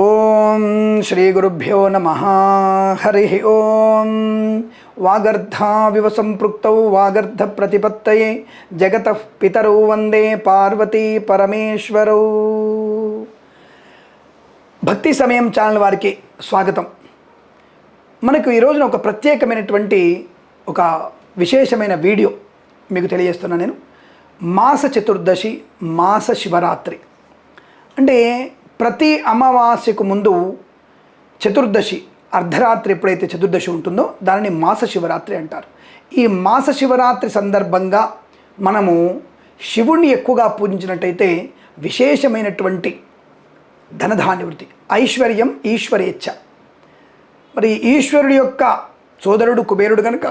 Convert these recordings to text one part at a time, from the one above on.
ఓం శ్రీ గురుభ్యో నమః. హరి ఓం. వాగర్ధావివ సంపృక్తౌ వాగర్ధ ప్రతిపత్తయే జగతః పితరౌ వందే పార్వతీ పరమేశ్వరౌ. భక్తి సమయం ఛానల్ వారికి స్వాగతం. మనకు ఈరోజున ఒక ప్రత్యేకమైనటువంటి ఒక విశేషమైన వీడియో మీకు తెలియజేస్తున్నాను. నేను మాస చతుర్దశి, మాస శివరాత్రి అంటే ప్రతి అమావాస్యకు ముందు చతుర్దశి అర్ధరాత్రి ఎప్పుడైతే చతుర్దశి ఉంటుందో దానిని మాస శివరాత్రి అంటారు. ఈ మాస శివరాత్రి సందర్భంగా మనము శివుణ్ణి ఎక్కువగా పూజించినట్టయితే విశేషమైనటువంటి ధనధాన్యవృద్ధి, ఐశ్వర్యం, ఈశ్వరేచ్ఛ. మరి ఈశ్వరుడి యొక్క సోదరుడు కుబేరుడు కనుక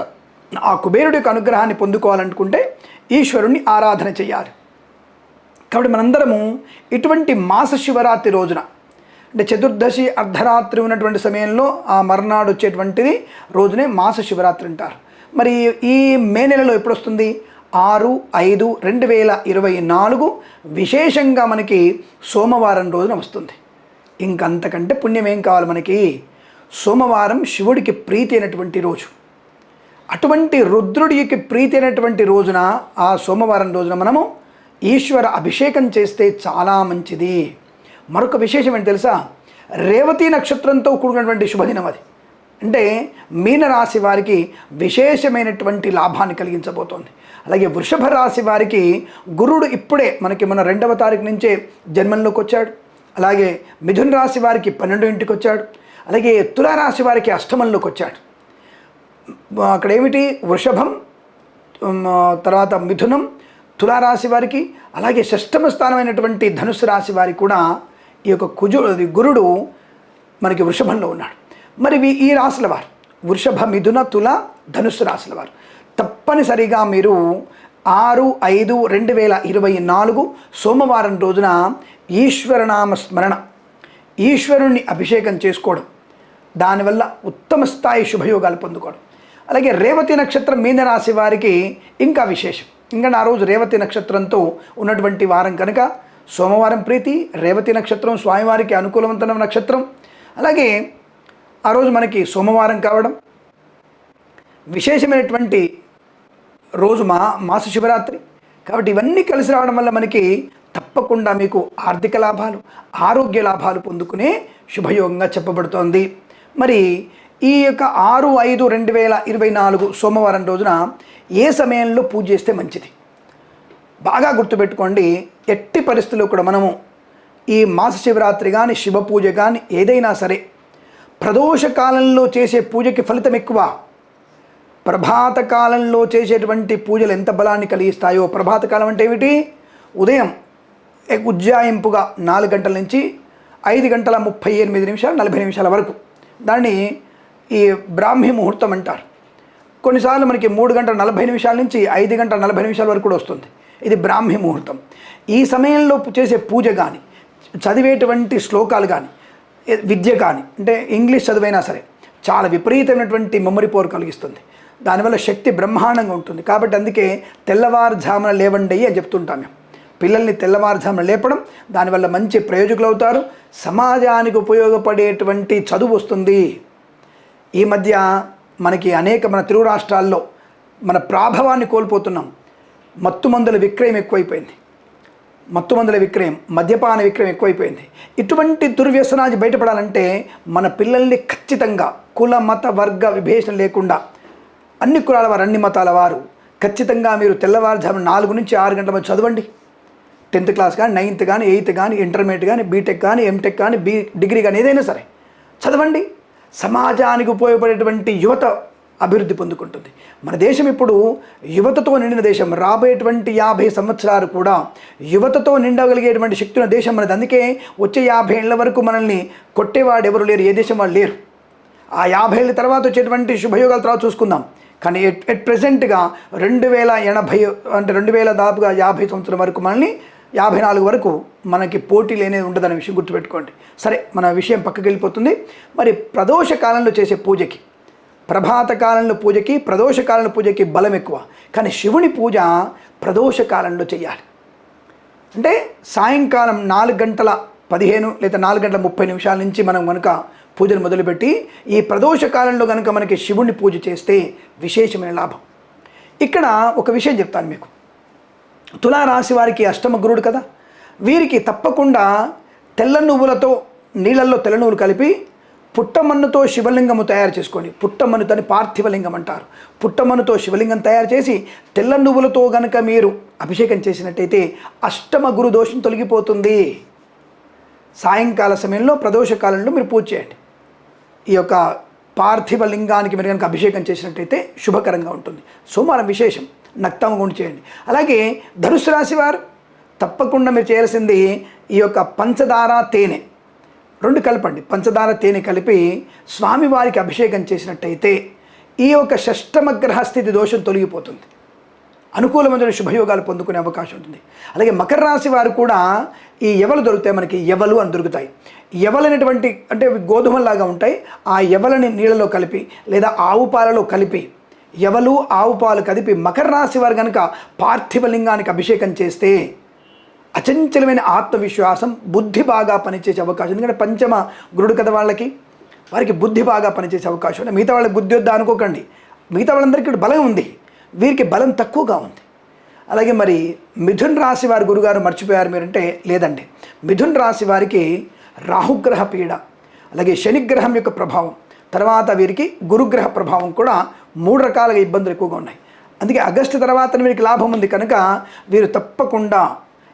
ఆ కుబేరుడి యొక్క అనుగ్రహాన్ని పొందుకోవాలనుకుంటే ఈశ్వరుణ్ణి ఆరాధన చేయాలి. కాబట్టి మనందరము ఇటువంటి మాస శివరాత్రి రోజున అంటే చతుర్దశి అర్ధరాత్రి ఉన్నటువంటి సమయంలో ఆ మర్నాడు వచ్చేటువంటిది రోజునే మాస శివరాత్రి అంటారు. మరి ఈ మే నెలలో ఎప్పుడు వస్తుంది? 6/5/2024 విశేషంగా మనకి సోమవారం రోజున వస్తుంది. ఇంకంతకంటే పుణ్యం ఏం కావాలి మనకి? సోమవారం శివుడికి ప్రీతి అయినటువంటి రోజు. అటువంటి రుద్రుడికి ప్రీతి అయినటువంటి రోజున ఆ సోమవారం రోజున మనము ఈశ్వర అభిషేకం చేస్తే చాలా మంచిది. మరొక విశేషం ఏంటి తెలుసా? రేవతి నక్షత్రంతో కూడినటువంటి శుభదినం అది. అంటే మీనరాశి వారికి విశేషమైనటువంటి లాభాన్ని కలిగించబోతోంది. అలాగే వృషభ రాశి వారికి గురుడు ఇప్పుడే మనకి మన 2వ తారీఖు నుంచే జన్మంలోకి వచ్చాడు. అలాగే మిథున రాశి వారికి 12వ ఇంటికి వచ్చాడు. అలాగే తులారాశి వారికి అష్టమంలోకి వచ్చాడు. అక్కడ ఏమిటి? వృషభం, తర్వాత మిథునం, తులారాశి వారికి, అలాగే షష్టమ స్థానమైనటువంటి ధనుసు రాశి వారికి కూడా ఈ యొక్క గురుడు మనకి వృషభంలో ఉన్నాడు. మరి ఈ రాశుల వారు వృషభ, మిథున, తుల, ధనుస్సు రాశుల వారు తప్పనిసరిగా మీరు 6/5/2024 సోమవారం రోజున ఈశ్వరనామ స్మరణ, ఈశ్వరుణ్ణి అభిషేకం చేసుకోవడం, దానివల్ల ఉత్తమ స్థాయి శుభయోగాలు పొందుకోవడం. అలాగే రేవతి నక్షత్రం మీనరాశి వారికి ఇంకా విశేషం. ఇంకా ఆ రోజు రేవతి నక్షత్రంతో ఉన్నటువంటి వారం కనుక సోమవారం ప్రీతి, రేవతి నక్షత్రం స్వామివారికి అనుకూలవంతమైన నక్షత్రం. అలాగే ఆ రోజు మనకి సోమవారం కావడం విశేషమైనటువంటి రోజు మాస శివరాత్రి. కాబట్టి ఇవన్నీ కలిసి రావడం వల్ల మనకి తప్పకుండా మీకు ఆర్థిక లాభాలు, ఆరోగ్య లాభాలు పొందుకునే శుభయోగంగా చెప్పబడుతోంది. మరి ఈ యొక్క 6/5/2024 సోమవారం రోజున ఏ సమయంలో పూజ చేస్తే మంచిది? బాగా గుర్తుపెట్టుకోండి. ఎట్టి పరిస్థితుల్లో కూడా మనము ఈ మాస శివరాత్రి కానీ, శివ పూజ కానీ ఏదైనా సరే ప్రదోష కాలంలో చేసే పూజకి ఫలితం ఎక్కువ. ప్రభాత కాలంలో చేసేటువంటి పూజలు ఎంత బలాన్ని కలిగిస్తాయో. ప్రభాత కాలం అంటే ఏమిటి? ఉదయం ఉజ్జాయింపుగా 4 గంటల నుంచి 5:38 40 నిమిషాల వరకు దాన్ని ఈ బ్రాహ్మీ ముహూర్తం అంటారు. కొన్నిసార్లు మనకి 3:40 నుంచి 5:40 వరకు కూడా వస్తుంది. ఇది బ్రాహ్మీ ముహూర్తం. ఈ సమయంలో చేసే పూజ కానీ, చదివేటువంటి శ్లోకాలు కానీ, విద్య కానీ, అంటే ఇంగ్లీష్ చదువైనా సరే చాలా విపరీతమైనటువంటి మెమరీ పవర్ కలిగిస్తుంది. దానివల్ల శక్తి బ్రహ్మాండంగా ఉంటుంది. కాబట్టి అందుకే తెల్లవారుజామున లేవండి అని చెప్తుంటాం మేము. పిల్లల్ని తెల్లవారుజామున లేపడం, దానివల్ల మంచి ప్రయోజకులు అవుతారు. సమాజానికి ఉపయోగపడేటువంటి చదువు వస్తుంది. ఈ మధ్య మనకి మన తెలుగు రాష్ట్రాల్లో మన ప్రాభవాన్ని కోల్పోతున్నాం. మత్తుమందుల విక్రయం ఎక్కువైపోయింది. మత్తుమందుల విక్రయం, మద్యపాన విక్రయం ఎక్కువైపోయింది. ఇటువంటి దుర్వ్యసనాన్ని బయటపడాలంటే మన పిల్లల్ని ఖచ్చితంగా కుల, మత, వర్గ విభేషణ లేకుండా అన్ని కులాల వారు, అన్ని మతాల వారు ఖచ్చితంగా మీరు తెల్లవారుజామున 4 నుంచి 6 గంటల మధ్య చదవండి. 10th క్లాస్ కానీ, 9th కానీ, 8th కానీ, ఇంటర్మీడియట్ కానీ, బీటెక్ కానీ, ఎంటెక్ కానీ, డిగ్రీ కానీ ఏదైనా సరే చదవండి. సమాజానికి ఉపయోగపడేటువంటి యువత అభివృద్ధి పొందుకుంటుంది. మన దేశం ఇప్పుడు యువతతో నిండిన దేశం. రాబోయేటువంటి 50 సంవత్సరాలు కూడా యువతతో నిండగలిగేటువంటి శక్తి ఉన్న దేశం మనది. అందుకే వచ్చే 50 ఏళ్ళ వరకు మనల్ని కొట్టేవాడు ఎవరు లేరు, ఏ దేశం వాళ్ళు లేరు. ఆ 50 ఏళ్ళ తర్వాత వచ్చేటువంటి శుభయోగాల తర్వాత చూసుకుందాం. కానీ ఎట్ ప్రెజెంట్గా 2080 అంటే 2000 దాదాపుగా 50 సంవత్సరం వరకు మనల్ని 54 వరకు మనకి పోటీ లేనేది ఉండదనే విషయం గుర్తుపెట్టుకోండి. సరే, మన విషయం పక్కకి వెళ్ళిపోతుంది. మరి ప్రదోష కాలంలో చేసే పూజకి, ప్రభాత కాలంలో పూజకి, ప్రదోష కాలంలో పూజకి బలం ఎక్కువ. కానీ శివుని పూజ ప్రదోష కాలంలో చేయాలి. అంటే సాయంకాలం 4 15 లేదా 4:30 నుంచి మనం కనుక పూజను మొదలుపెట్టి ఈ ప్రదోష కాలంలో కనుక మనకి శివుణ్ణి పూజ చేస్తే విశేషమైన లాభం. ఇక్కడ ఒక విషయం చెప్తాను మీకు. తులారాశి వారికి అష్టమ గురుడు కదా, వీరికి తప్పకుండా తెల్ల నువ్వులతో నీళ్ళల్లో తెల్ల నువ్వులు కలిపి పుట్టమన్నుతో శివలింగము తయారు చేసుకొని, పుట్టమన్నుతోని పార్థివలింగం అంటారు, పుట్టమన్నుతో శివలింగం తయారు చేసి తెల్ల నువ్వులతో గనక మీరు అభిషేకం చేసినట్టయితే అష్టమ గురు దోషం తొలగిపోతుంది. సాయంకాల సమయంలో ప్రదోషకాలంలో మీరు పూజ చేయండి. ఈ యొక్క పార్థివ లింగానికి మీరు కనుక అభిషేకం చేసినట్టయితే శుభకరంగా ఉంటుంది. సోమవారం విశేషం నక్తమ గుండి చేయండి. అలాగే ధనుసు రాశి వారు తప్పకుండా మీరు చేయాల్సింది ఈ యొక్క పంచదార తేనె 2 కలపండి. పంచదార తేనె కలిపి స్వామివారికి అభిషేకం చేసినట్టయితే ఈ యొక్క షష్టమ గ్రహ స్థితి దోషం తొలగిపోతుంది. అనుకూలమైన శుభయోగాలు పొందుకునే అవకాశం ఉంటుంది. అలాగే మకర రాశి వారు కూడా ఈ ఎవలు దొరుకుతాయి, మనకి ఎవలు అని దొరుకుతాయి. ఎవలైనటువంటి అంటే గోధుమలాగా ఉంటాయి. ఆ ఎవలని నీళ్ళలో కలిపి లేదా ఆవు పాలలో కలిపి, ఎవలు ఆవు పాలు కలిపి మకర రాశి వారు కనుక పార్థివలింగానికి అభిషేకం చేస్తే అచంచలమైన ఆత్మవిశ్వాసం, బుద్ధి బాగా పనిచేసే అవకాశం. ఎందుకంటే పంచమ గురుడు కదా వారికి బుద్ధి బాగా పనిచేసే అవకాశం ఉంది. మిగతా వాళ్ళకి బుద్ధి వద్దా అనుకోకండి, మిగతా వాళ్ళందరికీ బలం ఉంది, వీరికి బలం తక్కువగా ఉంది. అలాగే మరి మిథున్ రాశి వారి గురుగారు మర్చిపోయారు మీరంటే లేదండి. మిథున్ రాశి వారికి రాహుగ్రహ పీడ, అలాగే శనిగ్రహం యొక్క ప్రభావం, తర్వాత వీరికి గురుగ్రహ ప్రభావం కూడా 3 రకాలుగా ఇబ్బందులు ఎక్కువగా ఉన్నాయి. అందుకే ఆగస్టు తర్వాత వీరికి లాభం ఉంది కనుక వీరు తప్పకుండా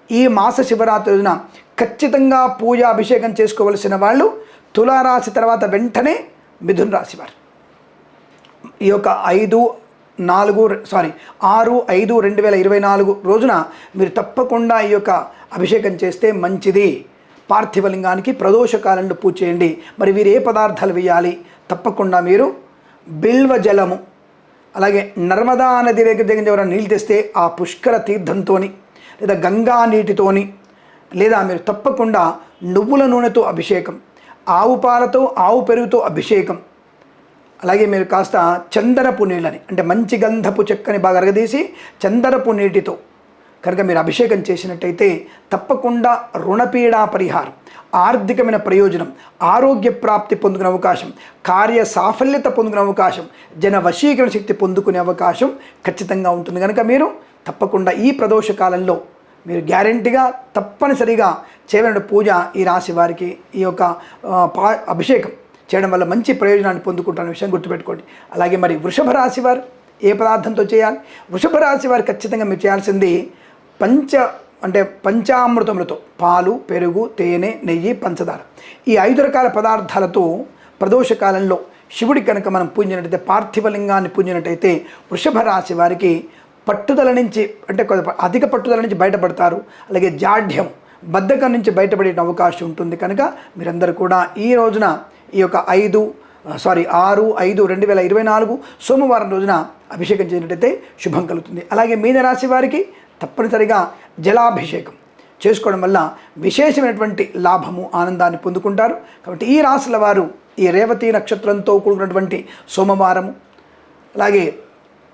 ఈ మాస శివరాత్రి రోజున ఖచ్చితంగా పూజ అభిషేకం చేసుకోవలసిన వాళ్ళు తులారాశి తర్వాత వెంటనే మిథున్ రాశి వారు. ఈ యొక్క 6/5/2024 రోజున మీరు తప్పకుండా ఈ యొక్క అభిషేకం చేస్తే మంచిది. పార్థివలింగానికి ప్రదోషకాలంలో పూజ చేయండి. మరి వీరు ఏ పదార్థాలు వేయాలి? తప్పకుండా మీరు బిల్వ జలము, అలాగే నర్మదా నది దగ్గర ఎవరైనా నీళ్ళు తెస్తే ఆ పుష్కర తీర్థంతో లేదా గంగా నీటితోని, లేదా మీరు తప్పకుండా నువ్వుల నూనెతో అభిషేకం, ఆవు పాలతో ఆవు పెరుగుతో అభిషేకం, అలాగే మీరు కాస్త చందనపు నీళ్ళని అంటే మంచి గంధపు చెక్కని బాగా అరగదీసి చందనపు నీటితో కనుక మీరు అభిషేకం చేసినట్టయితే తప్పకుండా రుణపీడా పరిహారం, ఆర్థికమైన ప్రయోజనం, ఆరోగ్య ప్రాప్తి పొందుకునే అవకాశం, కార్య సాఫల్యత పొందుకునే అవకాశం, జన వశీకరణ శక్తి పొందుకునే అవకాశం ఖచ్చితంగా ఉంటుంది. కనుక మీరు తప్పకుండా ఈ ప్రదోష కాలంలో మీరు గ్యారెంటీగా తప్పనిసరిగా చేయవలసిన పూజ ఈ రాశి వారికి ఈ యొక్క అభిషేకం చేయడం వల్ల మంచి ప్రయోజనాన్ని పొందుకుంటున్న విషయం గుర్తుపెట్టుకోండి. అలాగే మరి వృషభ రాశి వారు ఏ పదార్థంతో చేయాలి? వృషభ రాశి వారు ఖచ్చితంగా మీరు చేయాల్సింది పంచామృతములతో పాలు, పెరుగు, తేనె, నెయ్యి, పంచదార ఈ 5 రకాల పదార్థాలతో ప్రదోష కాలంలో శివుడికి కనుక మనం పూజించినట్టయితే, పార్థివలింగాన్ని పూజించినట్టయితే వృషభ రాశి వారికి పట్టుదల నుంచి అంటే అధిక పట్టుదల నుంచి బయటపడతారు. అలాగే జాఢ్యం, బద్ధకం నుంచి బయటపడే అవకాశం ఉంటుంది. కనుక మీరందరూ కూడా ఈ రోజున ఈ యొక్క 6/5/2024 సోమవారం రోజున అభిషేకం చేసినట్టయితే శుభం కలుగుతుంది. అలాగే మీనరాశి వారికి తప్పనిసరిగా జలాభిషేకం చేసుకోవడం వల్ల విశేషమైనటువంటి లాభము, ఆనందాన్ని పొందుకుంటారు. కాబట్టి ఈ రాశుల వారు ఈ రేవతి నక్షత్రంతో కూడుకున్నటువంటి సోమవారము అలాగే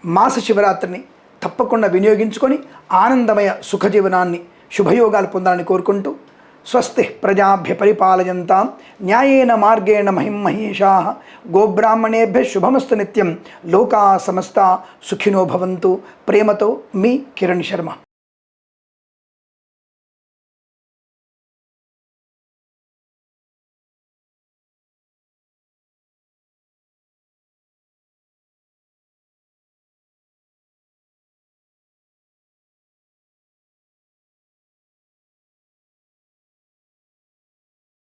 మాస శివరాత్రిని తప్పకుండా వినియోగించుకొని ఆనందమయ సుఖజీవనాన్ని, శుభయోగాలు పొందాలని కోరుకుంటూ స్వస్తి ప్రజాభ్య పరిపాలయంతాం న్యాయేన మార్గేణ మహిం మహేషాః గోబ్రాహ్మణేభ్య శుభమస్తు నిత్యం లోకా సమస్త సుఖినో భవంతు. ప్రేమతో మీ కిరణ్ శర్మ.